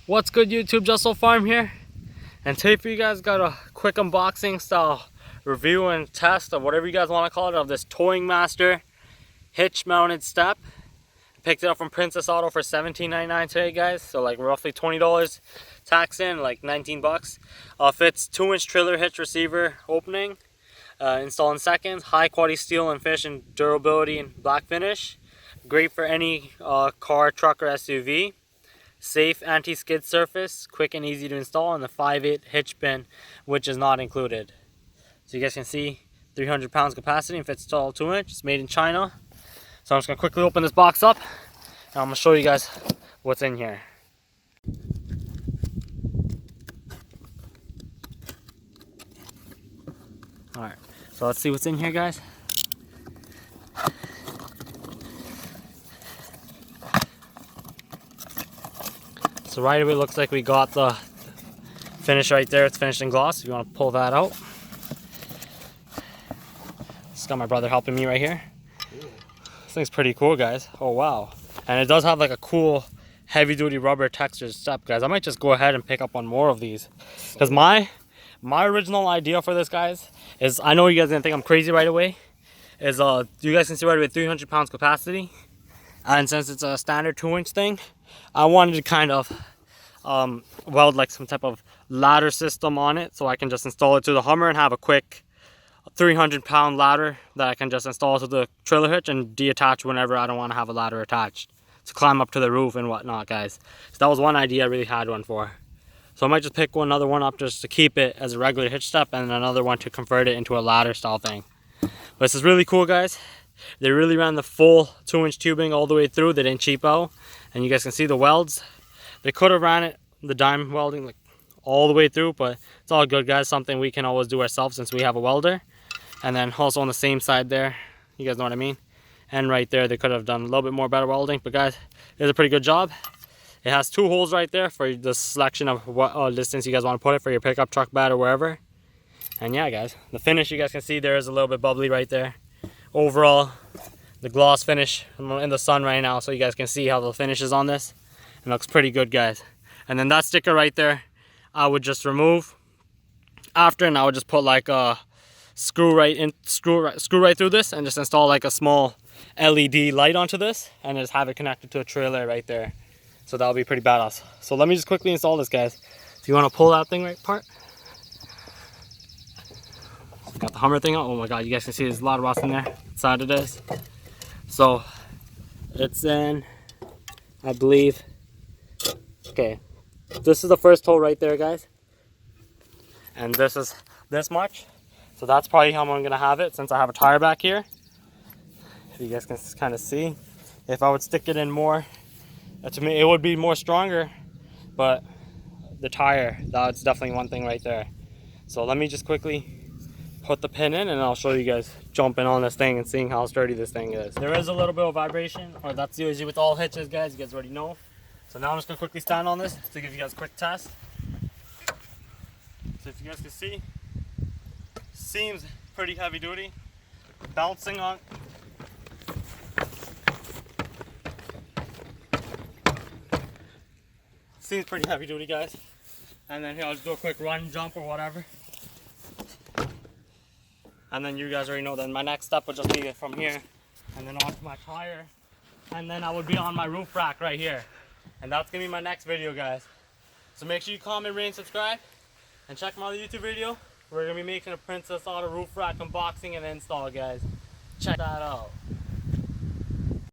What's good, YouTube? Just Farm here, and today for you guys got a quick unboxing style review and test of whatever you guys want to call it of this Towing Master Hitch mounted step. I picked it up from Princess Auto for $17.99 today, guys, so like roughly $20 tax in, like 19 bucks. Fits 2-inch trailer hitch receiver opening, install in seconds, high quality steel and fish and durability and black finish. Great for any car, truck or SUV. Safe anti-skid surface, quick and easy to install, and the 5/8 hitch pin, which is not included. So you guys can see 300 pounds capacity and fits tall 2-inch. It's made in China. So I'm just gonna quickly open this box up and I'm gonna show you guys what's in here. Alright, so let's see what's in here, guys. So right away, looks like we got the finish right there. It's finished in gloss. If you want to pull that out. Just got my brother helping me right here. This thing's pretty cool, guys. Oh wow. And it does have like a cool heavy duty rubber textured step, guys. I might just go ahead and pick up one more of these. Because my original idea for this, guys, is, I know you guys are gonna think I'm crazy right away, is you guys can see right away 300 pounds capacity. And since it's a standard 2-inch thing, I wanted to kind of weld like some type of ladder system on it, so I can just install it to the Hummer and have a quick 300-pound ladder that I can just install to the trailer hitch and detach whenever I don't want to have a ladder attached to climb up to the roof and whatnot, guys. So that was one idea I really had one for. So I might just pick another one up just to keep it as a regular hitch step, and another one to convert it into a ladder style thing. But this is really cool, guys. They really ran the full 2-inch tubing all the way through. They didn't cheap out, and you guys can see the welds. They could have ran it, the dime welding, like all the way through, but it's all good, guys. Something we can always do ourselves since we have a welder. And then also on the same side there, you guys know what I mean, and right there they could have done a little bit more better welding, but guys, it did a pretty good job. It has 2 holes right there for the selection of what distance you guys want to put it for your pickup truck bed or wherever. And yeah, guys, the finish, you guys can see there is a little bit bubbly right there. Overall, the gloss finish, I'm in the sun right now so you guys can see how the finish is on this. It looks pretty good, guys. And then that sticker right there, I would just remove after, and I would just put like a screw right through this and just install like a small LED light onto this and just have it connected to a trailer right there. So that'll be pretty badass. So let me just quickly install this, guys. If you want to pull that thing right apart. Got the Hummer thing out. Oh my god, you guys can see there's a lot of rust in there inside of this. So it's in, I believe, okay, this is the first hole right there, guys, and this is this much. So that's probably how I'm gonna have it, since I have a tire back here. If you guys can kind of see, if I would stick it in more, to me it would be more stronger, but the tire, that's definitely one thing right there. So let me just quickly put the pin in and I'll show you guys jumping on this thing and seeing how sturdy this thing is. There is a little bit of vibration, or that's usually with all hitches, guys. You guys already know. So now I'm just gonna quickly stand on this to give you guys a quick test. So if you guys can see, seems pretty heavy duty. Bouncing on. Seems pretty heavy duty, guys. And then here, I'll just do a quick run, jump, or whatever. And then you guys already know that my next step would just be from here and then onto my tire, and then I would be on my roof rack right here. And that's gonna be my next video, guys. So make sure you comment, rate, and subscribe, and check my other YouTube video. We're gonna be making a Princess Auto roof rack unboxing and install, guys. Check that out.